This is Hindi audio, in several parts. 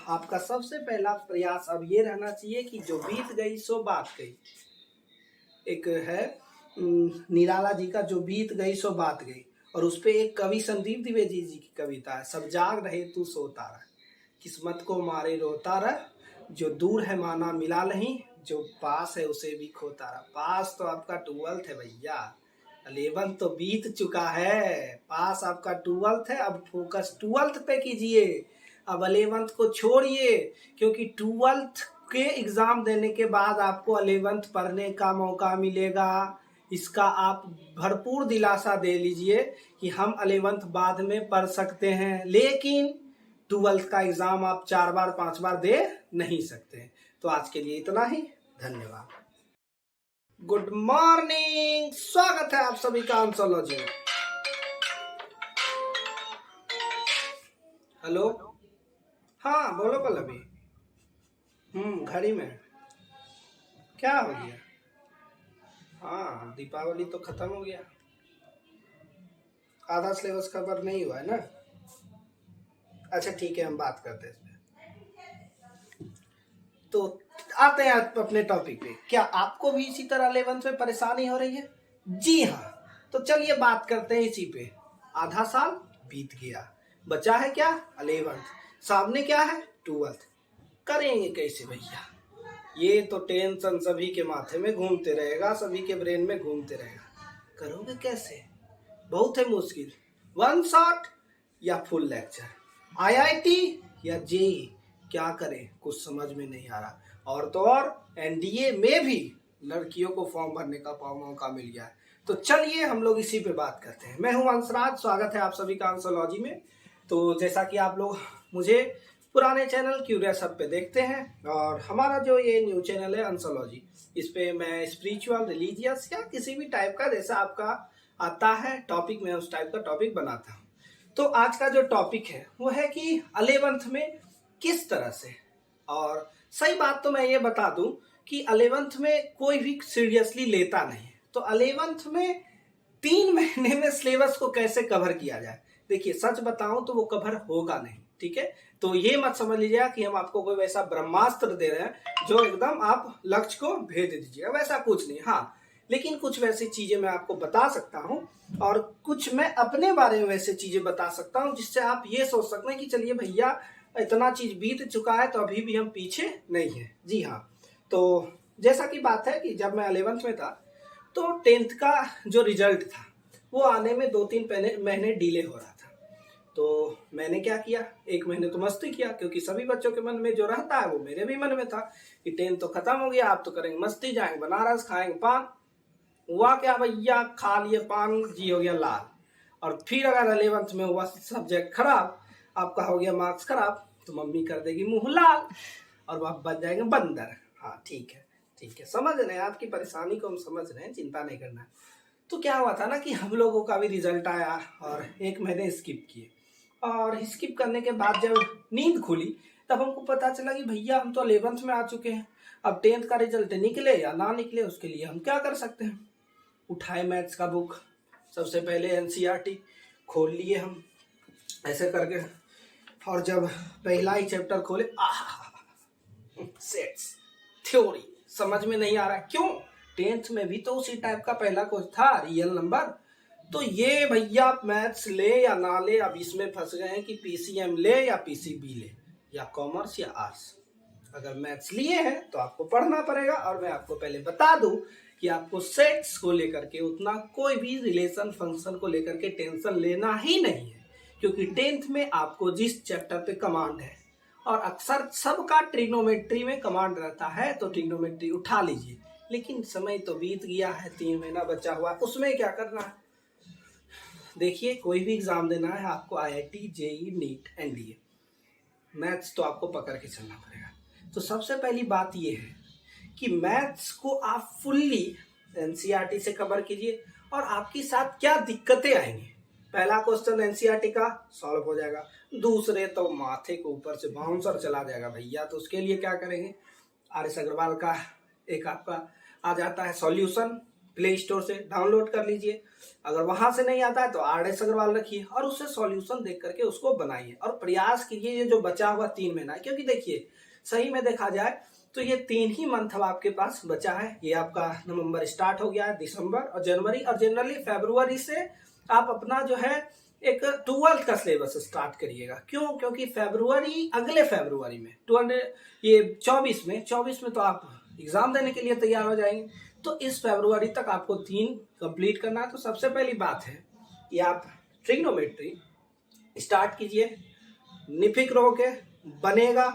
आपका सबसे पहला प्रयास अब ये रहना चाहिए कि जो बीत गई सो बात गई। एक है निराला जी का जो बीत गई सो बात गई, और उस पे एक कवि संदीप द्विवेदी जी की कविता है, सब जाग रहे तू सोता रह, किस्मत को मारे रोता रह, जो दूर है माना मिला नहीं, जो पास है उसे भी खोता रह। पास तो आपका 12th है भैया, 11th तो बीत चुका है। पास आपका 12th है, अब फोकस 12th पे कीजिए, अब 11th को छोड़िए, क्योंकि 12th के एग्जाम देने के बाद आपको 11th पढ़ने का मौका मिलेगा। इसका आप भरपूर दिलासा दे लीजिए कि हम 11th बाद में पढ़ सकते हैं, लेकिन 12th का एग्जाम आप 4 बार 5 बार दे नहीं सकते। तो आज के लिए इतना ही, धन्यवाद। गुड मॉर्निंग, स्वागत है आप सभी का आंसोलॉजी में। हेलो, हाँ बोलो पल्लवी। घड़ी में क्या हो गया? हाँ, दीपावली तो खत्म हो गया, आधा सिलेबस कवर नहीं हुआ है ना। अच्छा ठीक है, हम बात करते हैं इसमें। तो आते हैं अपने टॉपिक पे। क्या आपको भी इसी तरह 11th में परेशानी हो रही है? जी हाँ, तो चलिए बात करते हैं इसी पे। आधा साल बीत गया, बचा है क्या? 11th, सामने क्या है? 12th। करेंगे कैसे भैया? ये तो टेंशन सभी के माथे में घूमते रहेगा, सभी के ब्रेन में घूमते रहेगा। करोगे कैसे? बहुत है मुश्किल। वन शॉट या फुल लेक्चर, आईआईटी या जेई, क्या करें कुछ समझ में नहीं आ रहा। और तो और एनडीए में भी लड़कियों को फॉर्म भरने का मौका मिल गया है। तो चलिए हम लोग इसी पे बात करते हैं। मैं हूं अंशराज, स्वागत है आप सभी का आंसोलॉजी में। तो जैसा कि आप लोग मुझे पुराने चैनल क्यूरियस हब पे देखते हैं, और हमारा जो ये न्यू चैनल है आंसोलॉजी, इस पे मैं स्पिरिचुअल, रिलीजियस या किसी भी टाइप का जैसा आपका आता है टॉपिक, मैं उस टाइप का टॉपिक बनाता हूँ। तो आज का जो टॉपिक है वो है कि 11th में किस तरह से, और सही बात तो मैं ये बता दूं कि 11th में कोई भी सीरियसली लेता नहीं है। तो 11th में 3 महीने में सिलेबस को कैसे कवर किया जाए, देखिए सच बताऊं तो वो कवर होगा नहीं, ठीक है। तो ये मत समझ लीजिएगा कि हम आपको कोई वैसा ब्रह्मास्त्र दे रहे हैं जो एकदम आप लक्ष्य को भेज दीजिएगा, वैसा कुछ नहीं। हाँ, लेकिन कुछ वैसी चीजें मैं आपको बता सकता हूं, और कुछ मैं अपने बारे में वैसे चीजें बता सकता हूं जिससे आप ये सोच सकते हैं कि चलिए भैया इतना चीज बीत चुका है तो अभी भी हम पीछे नहीं है। जी हाँ, तो जैसा कि बात है कि जब मैं 11th में था तो 10th का जो रिजल्ट था वो आने में 2-3 महीने डिले हो रहा था। तो मैंने क्या किया, 1 महीने तो मस्ती किया, क्योंकि सभी बच्चों के मन में जो रहता है वो मेरे भी मन में था कि 10th तो खत्म हो गया, आप तो करेंगे मस्ती, जाएंगे बनारस, खाएंगे पान। हुआ क्या भैया, खा लिए पान, जी हो गया लाल। और फिर अगर 11th में हुआ सब्जेक्ट खराब, आपका हो गया मार्क्स खराब, तो मम्मी कर देगी मुंह लाल और आप बन जाएंगे बंदर। हाँ ठीक है, ठीक है, समझ रहे हैं आपकी परेशानी को, हम समझ रहे हैं, चिंता नहीं करना। तो क्या हुआ था ना कि हम लोगों का भी रिजल्ट आया और 1 महीने स्किप किए, और स्किप करने के बाद जब नींद खुली तब हमको पता चला कि भैया हम तो 11th में आ चुके हैं। अब 10th का रिजल्ट निकले या ना निकले उसके लिए हम क्या कर सकते हैं। उठाए मैथ्स का बुक, सबसे पहले एनसीईआरटी खोल लिए हम ऐसे करके, और जब पहला ही चैप्टर खोले, सेट्स थ्योरी समझ में नहीं आ रहा। क्यों? 10th में भी तो उसी टाइप का पहला क्वेश्चन था, रियल नंबर। तो ये भैया मैथ्स ले या ना ले, अब इसमें फंस गए हैं कि पीसीएम ले या पीसीबी ले, या कॉमर्स या आर्ट्स। अगर मैथ्स लिए हैं तो आपको पढ़ना पड़ेगा, और मैं आपको पहले बता दूं कि आपको सेट्स को लेकर के उतना कोई भी रिलेशन फंक्शन को लेकर के टेंशन लेना ही नहीं है, क्योंकि 10th में आपको जिस चैप्टर पे कमांड है, और अक्सर सबका ट्रिग्नोमेट्री में कमांड रहता है, तो ट्रिग्नोमेट्री उठा लीजिए। लेकिन समय तो बीत गया है, 3 महीना बचा हुआ, उसमें क्या करना है। देखिए कोई भी एग्जाम देना है आपको, IIT, JEE, NEET, NDA, maths तो आपको पकड़ के चलना पड़ेगा। तो सबसे पहली बात यह है कि मैथ्स को आप फुल्ली एनसीईआरटी से कवर कीजिए, और आपके साथ क्या दिक्कतें आएंगी। पहला क्वेश्चन एनसीईआरटी का सॉल्व हो जाएगा, दूसरे तो माथे के ऊपर से बाउंसर चला जाएगा भैया। तो उसके लिए क्या करेंगे, आर एस अग्रवाल का एक आपका आ जाता है सॉल्यूशन, प्ले स्टोर से डाउनलोड कर लीजिए। अगर वहां से नहीं आता है तो RS अग्रवाल रखिए और उससे सॉल्यूशन देख करके उसको बनाइए और प्रयास कीजिए। ये जो बचा हुआ 3 महीना है, क्योंकि देखिए सही में देखा जाए तो ये 3 ही मंथ अब आपके पास बचा है। ये आपका नवंबर स्टार्ट हो गया है, दिसंबर और जनवरी, और जनरली फरवरी से आप अपना जो है एक 12th का सिलेबस स्टार्ट करिएगा। क्यों? क्योंकि फरवरी, अगले फरवरी में 24 में तो आप एग्जाम देने के लिए तैयार हो जाएंगे। तो इस फरवरी तक आपको 3 कंप्लीट करना है। तो सबसे पहली बात है कि आप ट्रिग्नोमेट्री स्टार्ट कीजिए, निफिक्र होके, बनेगा,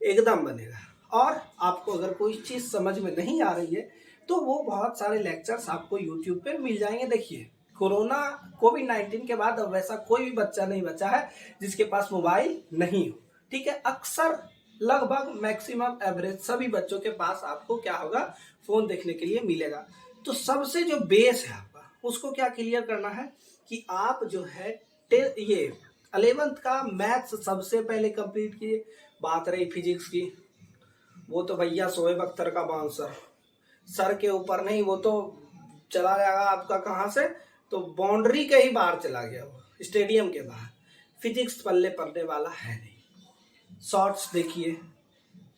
एकदम बनेगा। और आपको अगर कोई चीज समझ में नहीं आ रही है तो वो बहुत सारे लेक्चर्स आपको यूट्यूब पे मिल जाएंगे। देखिए कोविड-19 के बाद अब वैसा कोई भी बच्चा नहीं बचा है जिसके पास मोबाइल नहीं हो, ठीक है। अक्सर लगभग मैक्सिमम एवरेज सभी बच्चों के पास आपको क्या होगा, फोन देखने के लिए मिलेगा। तो सबसे जो बेस है आपका, उसको क्या क्लियर करना है कि आप जो है ये 11th का मैथ्स सबसे पहले कंप्लीट कीजिए। बात रही फिजिक्स की, वो तो भैया शोएब अख्तर का बाउंसर सर के ऊपर नहीं, वो तो चला जाएगा आपका कहाँ से, तो बाउंड्री के ही बाहर चला गया, वो स्टेडियम के बाहर। फिजिक्स पल्ले पड़ने वाला है नहीं। शॉर्ट्स देखिए,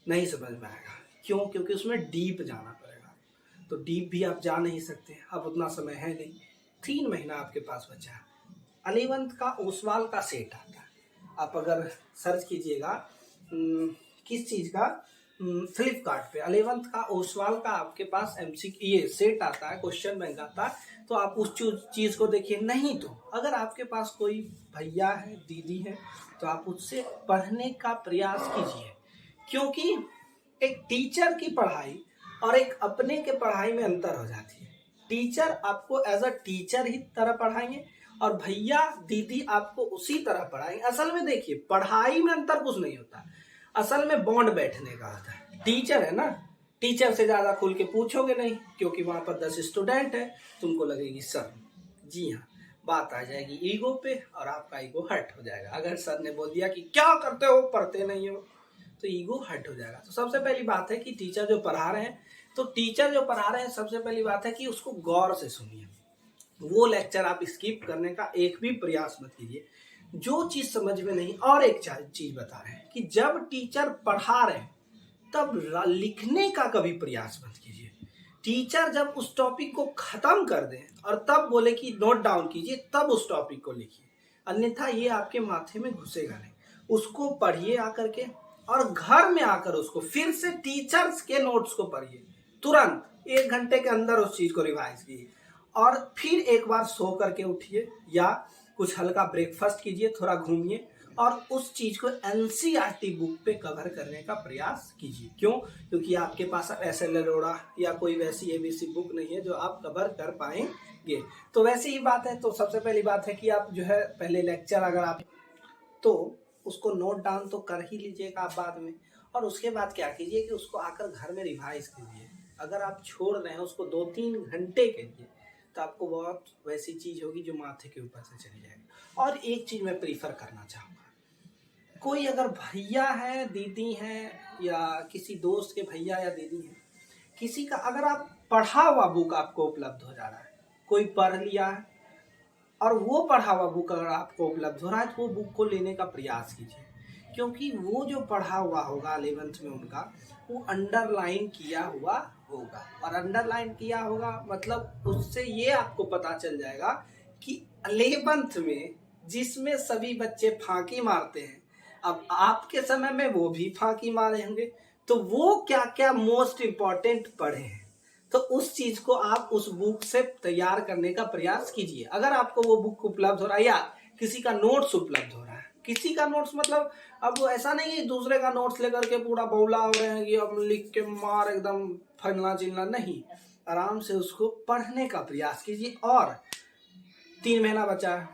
नहीं समझ में आएगा। क्यों? क्योंकि उसमें डीप जाना पड़ेगा। तो डीप भी आप जा नहीं सकते, अब उतना समय है नहीं। 3 महीना आपके पास बचा है। 11th का ओसवाल का सेट आता है, आप अगर सर्च कीजिएगा किस चीज का, फ्लिपकार्ट पे 11th का ओसवाल का आपके पास MCQ ये सेट आता है, क्वेश्चन बैंक आता है। तो आप उस चीज को देखिए। नहीं तो अगर आपके पास कोई भैया है, दीदी है, तो आप उससे पढ़ने का प्रयास कीजिए। क्योंकि एक टीचर की पढ़ाई और एक अपने के पढ़ाई में अंतर हो जाती है। टीचर आपको एज अ टीचर ही तरह पढ़ाएंगे और भैया दीदी आपको उसी तरह पढ़ाएंगे। असल में देखिए पढ़ाई में अंतर कुछ नहीं होता, असल में बॉन्ड बैठने का होता है। टीचर है ना, टीचर से ज्यादा खुल के पूछोगे नहीं, क्योंकि वहां पर 10 स्टूडेंट है, तुमको लगेगी सर। जी हाँ, बात आ जाएगी ईगो पे और आपका ईगो हर्ट हो जाएगा। अगर सर ने बोल दिया कि क्या करते हो, पढ़ते नहीं हो, तो ईगो हर्ट हो जाएगा। तो सबसे पहली बात है कि टीचर जो पढ़ा रहे हैं, तो टीचर जो पढ़ा रहे हैं सबसे पहली बात है कि उसको गौर से सुनिए। वो लेक्चर आप स्किप करने का एक भी प्रयास मत कीजिए। जो चीज समझ में नहीं, और एक चीज बता रहे हैं कि जब टीचर पढ़ा रहे हैं तब लिखने का कभी प्रयास मत कीजिए। टीचर जब उस टॉपिक को खत्म कर दें और तब बोले कि नोट डाउन कीजिए, तब उस टॉपिक को लिखिए, अन्यथा ये आपके माथे में घुसेगा नहीं। उसको पढ़िए आकर के, और घर में आकर उसको फिर से टीचर्स के नोट्स को पढ़िए, तुरंत 1 घंटे के अंदर उस चीज को रिवाइज कीजिए। और फिर एक बार सो करके उठिए या कुछ हल्का ब्रेकफास्ट कीजिए, थोड़ा घूमिए और उस चीज को NCERT बुक पे कवर करने का प्रयास कीजिए। क्यों? क्योंकि आपके पास SL अरोड़ा या कोई वैसी ABC बुक नहीं है जो आप कवर कर पाएंगे। तो वैसी ही बात है। तो सबसे पहली बात है कि आप जो है पहले लेक्चर अगर आप, तो उसको नोट डाउन तो कर ही लीजिएगा आप बाद में, और उसके बाद क्या कीजिए कि उसको आकर घर में रिवाइज कीजिए। अगर आप छोड़ रहे हैं उसको 2-3 घंटे के लिए, तो आपको बहुत वैसी चीज होगी जो माथे के ऊपर से चली जाएगी। और एक चीज मैं प्रीफर करना चाहूँगा, कोई अगर भैया है, दीदी है, या किसी दोस्त के भैया या दीदी है, किसी का अगर आप पढ़ा हुआ बुक आपको उपलब्ध हो जा रहा है, कोई पढ़ लिया है और वो पढ़ा हुआ बुक अगर आपको उपलब्ध हो रहा है, तो वो बुक को लेने का प्रयास कीजिए। क्योंकि वो जो पढ़ा हुआ होगा 11th में उनका, वो अंडरलाइन किया हुआ होगा, और अंडरलाइन किया होगा मतलब उससे ये आपको पता चल जाएगा कि 11th में जिसमें सभी बच्चे फांकी मारते हैं, अब आपके समय में वो भी फांकी मारे होंगे, तो वो क्या क्या मोस्ट इंपॉर्टेंट पढ़े हैं, तो उस चीज को आप उस बुक से तैयार करने का प्रयास कीजिए। अगर आपको वो बुक उपलब्ध हो रहा है या किसी का नोट्स उपलब्ध हो रहा है, किसी का नोट्स मतलब अब ऐसा नहीं है दूसरे का नोट्स लेकर के पूरा बौला हो रहे हैं कि अब लिख के मार एकदम फलना चिलना, नहीं, आराम से उसको पढ़ने का प्रयास कीजिए। और 3 महीना बचा है,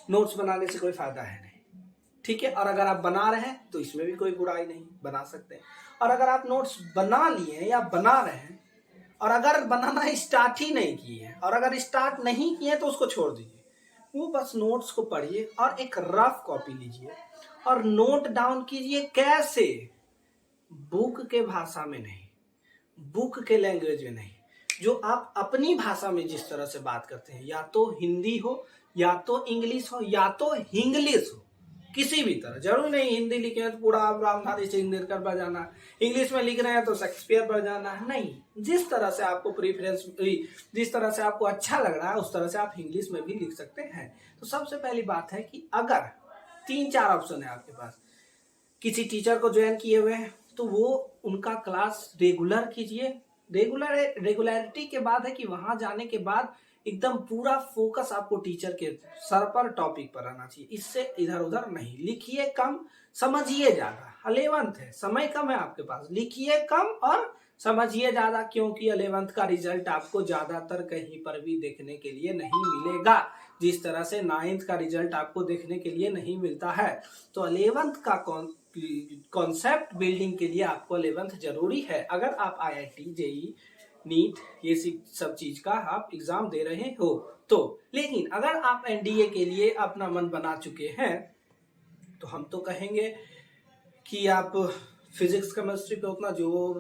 नोट्स बनाने से कोई फायदा है नहीं, ठीक है। और अगर आप बना रहे हैं तो इसमें भी कोई बुराई नहीं, बना सकते हैं। और अगर आप नोट्स बना लिए हैं या बना रहे हैं, और अगर बनाना स्टार्ट ही नहीं किए हैं, और अगर स्टार्ट नहीं किए तो उसको छोड़ दीजिए। वो बस नोट्स को पढ़िए और एक रफ कॉपी लीजिए और नोट डाउन कीजिए। कैसे? बुक के भाषा में नहीं, बुक के लैंग्वेज में नहीं, जो आप अपनी भाषा में जिस तरह से बात करते हैं, या तो हिंदी हो, या तो इंग्लिश हो, या तो हिंग्लिश हो, किसी भी तरह, जरूर नहीं हिंदी लिखे हैं तो पूरा आप रामधारी सिंह बजाना, इंग्लिश में लिख रहे हैं तो शेक्सपियर बजाना, नहीं, जिस तरह से आपको प्रीफरेंस, जिस तरह से आपको अच्छा लग रहा है उस तरह से आप इंग्लिश में भी लिख सकते हैं। तो सबसे पहली बात है कि अगर 3-4 ऑप्शन है आपके पास, किसी टीचर को ज्वाइन किए हुए हैं तो वो उनका क्लास रेगुलर कीजिए। रेगुलरिटी के बाद है कि वहां जाने के बाद एकदम पूरा फोकस आपको टीचर के सर पर, टॉपिक पर आना चाहिए। इससे इधर उधर नहीं, लिखिए कम, समझिए ज्यादा। 11th है, समय कम है आपके पास, लिखिए कम और समझिए ज्यादा, क्योंकि 11th का रिजल्ट आपको ज्यादातर कहीं पर भी देखने के लिए नहीं मिलेगा, जिस तरह से 9th का रिजल्ट आपको देखने के लिए नहीं मिलता है। तो 11th का कॉन्सेप्ट बिल्डिंग के लिए आपको 11th जरूरी है, अगर आप IIT, JEE, नीट ये सब चीज का आप एग्जाम दे रहे हो तो। लेकिन अगर आप NDA के लिए अपना मन बना चुके हैं तो हम तो कहेंगे कि आप फिजिक्स केमिस्ट्री पे उतना जोर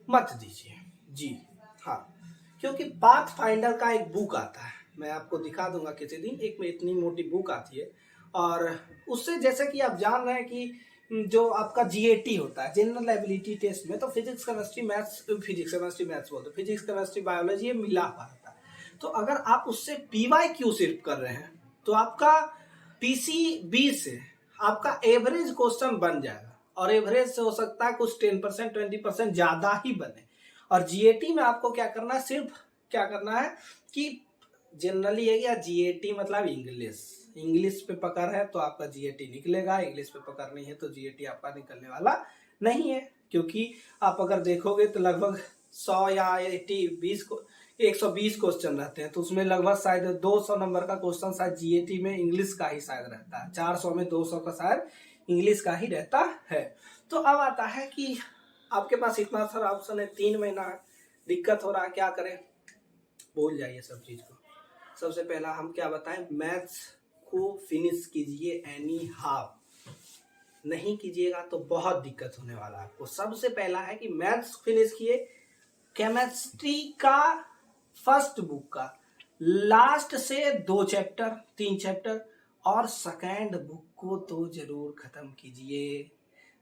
मत दीजिए जी। हाँ, क्योंकि पाथ फाइंडर का एक बुक आता है, मैं आपको दिखा दूंगा किसी दिन, एक में इतनी मोटी बुक आती है, और उससे जैसे कि आप जान रहे हैं कि जो आपका GAT होता है, जनरल एबिलिटी टेस्ट में, तो फिजिक्स केमिस्ट्री मैथ्स बोलते, फिजिक्स केमिस्ट्री बायोलॉजी ये मिला हुआ रहता है। तो अगर आप उससे PYQ सिर्फ कर रहे हैं तो आपका PC20 से आपका एवरेज क्वेश्चन बन जाएगा, और एवरेज से हो सकता है कुछ 10% 20% ज्यादा ही बने। और GAT में आपको क्या करना है, सिर्फ क्या करना है कि जनरली है या GAT मतलब इंग्लिश पे पकड़ है तो आपका GAT निकलेगा, इंग्लिश पे पकड़ नहीं है तो GAT आपका निकलने वाला नहीं है। क्योंकि आप अगर देखोगे तो लगभग 100 या 120 क्वेश्चन रहते हैं, तो उसमें लगभग शायद 200 नंबर का क्वेश्चन शायद GAT में इंग्लिश का ही शायद रहता है, 400 में 200 का शायद इंग्लिश का ही रहता है। तो अब आता है कि आपके पास इतना सारा ऑप्शन है, 3 महीना दिक्कत हो रहा है, क्या करें? भूल जाइए सब चीज को। सबसे पहला हम क्या बताएं, मैथ्स को फिनिश कीजिए एनी हाउ, नहीं कीजिएगा तो बहुत दिक्कत होने वाला है आपको। सबसे पहला है कि मैथ्स फिनिश किए, केमिस्ट्री का फर्स्ट बुक का लास्ट से 2 चैप्टर 3 चैप्टर, और सेकेंड बुक को तो जरूर खत्म कीजिए।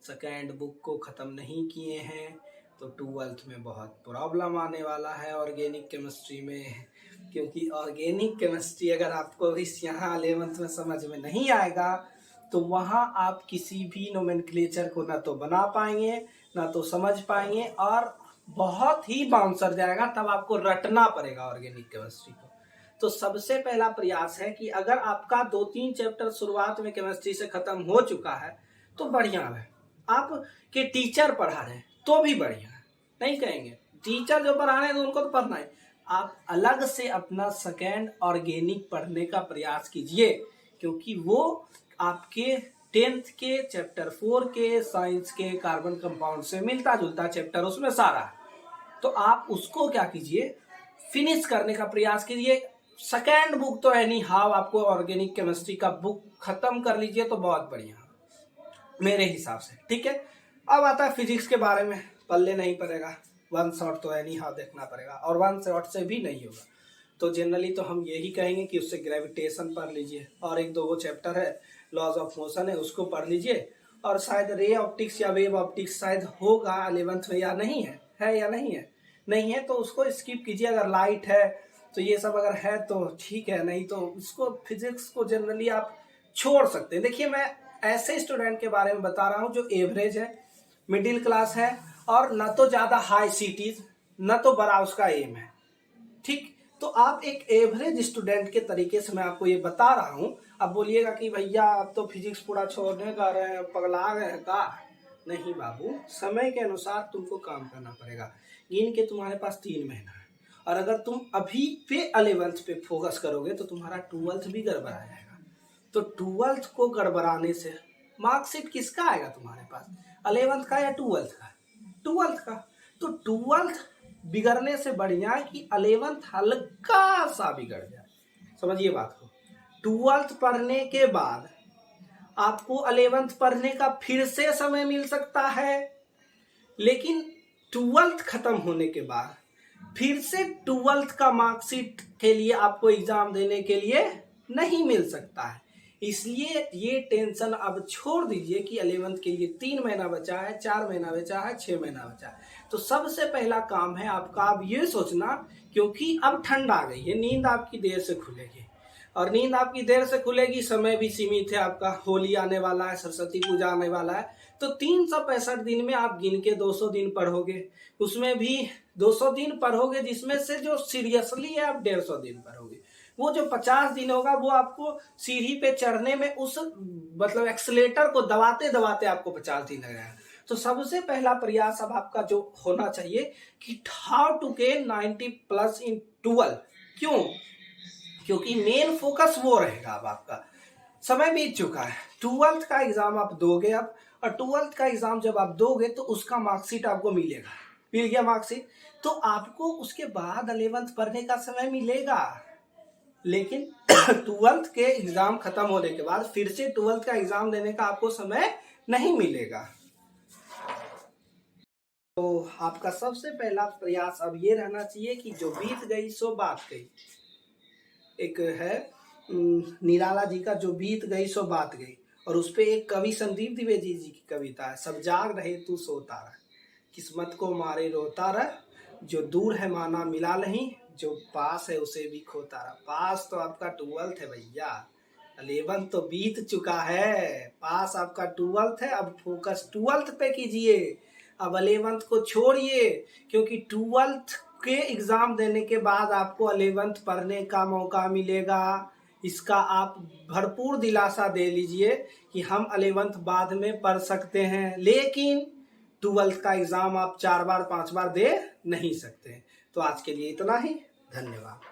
सेकेंड बुक को खत्म नहीं किए हैं तो 12th में बहुत प्रॉब्लम आने वाला है ऑर्गेनिक केमिस्ट्री में, क्योंकि ऑर्गेनिक केमिस्ट्री अगर आपको इस यहाँ 11th में समझ में नहीं आएगा तो वहाँ आप किसी भी नोमेनक्लेचर को ना तो बना पाएंगे ना तो समझ पाएंगे, और बहुत ही बाउंसर जाएगा, तब आपको रटना पड़ेगा ऑर्गेनिक केमिस्ट्री को। तो सबसे पहला प्रयास है कि अगर आपका 2-3 चैप्टर शुरुआत में केमिस्ट्री से खत्म हो चुका है तो बढ़िया है, आप के टीचर पढ़ा रहे हैं तो भी बढ़िया है, नहीं कहेंगे टीचर जो पढ़ा रहे हैं तो उनको तो पढ़ना है, आप अलग से अपना सेकेंड ऑर्गेनिक पढ़ने का प्रयास कीजिए, क्योंकि वो आपके 10th के चैप्टर 4 के साइंस के कार्बन कंपाउंड से मिलता जुलता चैप्टर उसमें सारा है। तो आप उसको क्या कीजिए, फिनिश करने का प्रयास कीजिए। सेकेंड बुक तो एनी हाउ आपको ऑर्गेनिक केमिस्ट्री का बुक खत्म कर लीजिए तो बहुत बढ़िया मेरे हिसाब से, ठीक है। अब आता है फिजिक्स के बारे में, पल्ले नहीं पड़ेगा, 1 शॉट तो एनी हाउ देखना पड़ेगा, और 1 शॉट से भी नहीं होगा तो जनरली तो हम यही कहेंगे कि उससे ग्रेविटेशन पढ़ लीजिए, और 1-2 चैप्टर है लॉज ऑफ मोशन है उसको पढ़ लीजिए, और शायद रे ऑप्टिक्स या वेव ऑप्टिक्स शायद होगा 11th में, या नहीं है या नहीं है, नहीं है तो उसको स्किप कीजिए। अगर लाइट है तो ये सब अगर है तो ठीक है, नहीं तो इसको फिजिक्स को जनरली आप छोड़ सकते हैं। देखिए मैं ऐसे स्टूडेंट के बारे में बता रहा हूँ जो एवरेज है, मिडिल क्लास है, और न तो ज्यादा हाई सीटीज न तो बड़ा उसका एम है, ठीक। तो आप एक एवरेज स्टूडेंट के तरीके से मैं आपको ये बता रहा हूँ। अब बोलिएगा कि भैया आप तो फिजिक्स पूरा छोड़ने का रहे हैं, पगला गए हैं का? नहीं बाबू, समय के अनुसार तुमको काम करना पड़ेगा। गिन के तुम्हारे पास 3 महीना है, और अगर तुम अभी पे 11th पे फोकस करोगे तो तुम्हारा 12th भी गड़बड़ा जाएगा। तो 12th को गड़बड़ाने से मार्कशीट किसका आएगा तुम्हारे पास, 11th का या 12th का? 12th का। तो 12th बिगड़ने से बढ़िया है कि 11th हल्का सा बिगड़ जाए, समझिए बात को। 12th पढ़ने के बाद आपको 11th पढ़ने का फिर से समय मिल सकता है, लेकिन 12th खत्म होने के बाद फिर से 12th का मार्कशीट के लिए आपको एग्जाम देने के लिए नहीं मिल सकता है। इसलिए ये टेंशन अब छोड़ दीजिए कि 11th के लिए 3 महीना बचा है, 4 महीना बचा है, 6 महीना बचा है। तो सबसे पहला काम है आपका अब ये सोचना, क्योंकि अब ठंड आ गई है, नींद आपकी देर से खुलेगी, और नींद आपकी देर से खुलेगी, समय भी सीमित है आपका, होली आने वाला है, सरस्वती पूजा आने वाला है। तो 365 दिन में आप गिन के 200 दिन पढ़ोगे, उसमें भी 200 दिन पढ़ोगे, जिसमें से जो सीरियसली है आप 150 दिन पढ़ोगे। वो जो 50 दिन होगा वो आपको सीढ़ी पे चढ़ने में उस मतलब एक्सीलेटर को दबाते दबाते आपको 50 दिन लगेगा। तो सबसे पहला प्रयास अब आपका जो होना चाहिए कि हाउ टू गेन 90+ इन 12। क्यों? क्योंकि मेन फोकस वो रहेगा। अब आपका समय बीत चुका है, 12th का एग्जाम आप दोगे अब, और 12th का एग्जाम जब आप दोगे तो उसका मार्कशीट आपको मिलेगा, मिल गया मार्कशीट, तो आपको उसके बाद 11th पढ़ने का समय मिलेगा। लेकिन 12th के एग्जाम खत्म होने के बाद फिर से 12th का एग्जाम देने का आपको समय नहीं मिलेगा। तो आपका सबसे पहला प्रयास अब ये रहना चाहिए कि जो बीत गई सो बात गई। एक है निराला जी का, जो बीत गई सो बात गई, और उस पे एक कवि संदीप द्विवेदी जी की कविता है, सब जाग रहे तू सोता रह, किस्मत को मारे रोता रह, जो दूर है माना मिला नहीं, जो पास है उसे भी खोता रह। पास तो आपका 12th है भैया, 11th तो बीत चुका है, पास आपका 12th है। अब फोकस 12th पे कीजिए, अब 11th को छोड़िए, क्योंकि 12th के एग्जाम देने के बाद आपको 11th पढ़ने का मौका मिलेगा। इसका आप भरपूर दिलासा दे लीजिए कि हम 11th बाद में पढ़ सकते हैं, लेकिन 12th का एग्जाम आप 4 बार 5 बार दे नहीं सकते। तो आज के लिए इतना ही, धन्यवाद।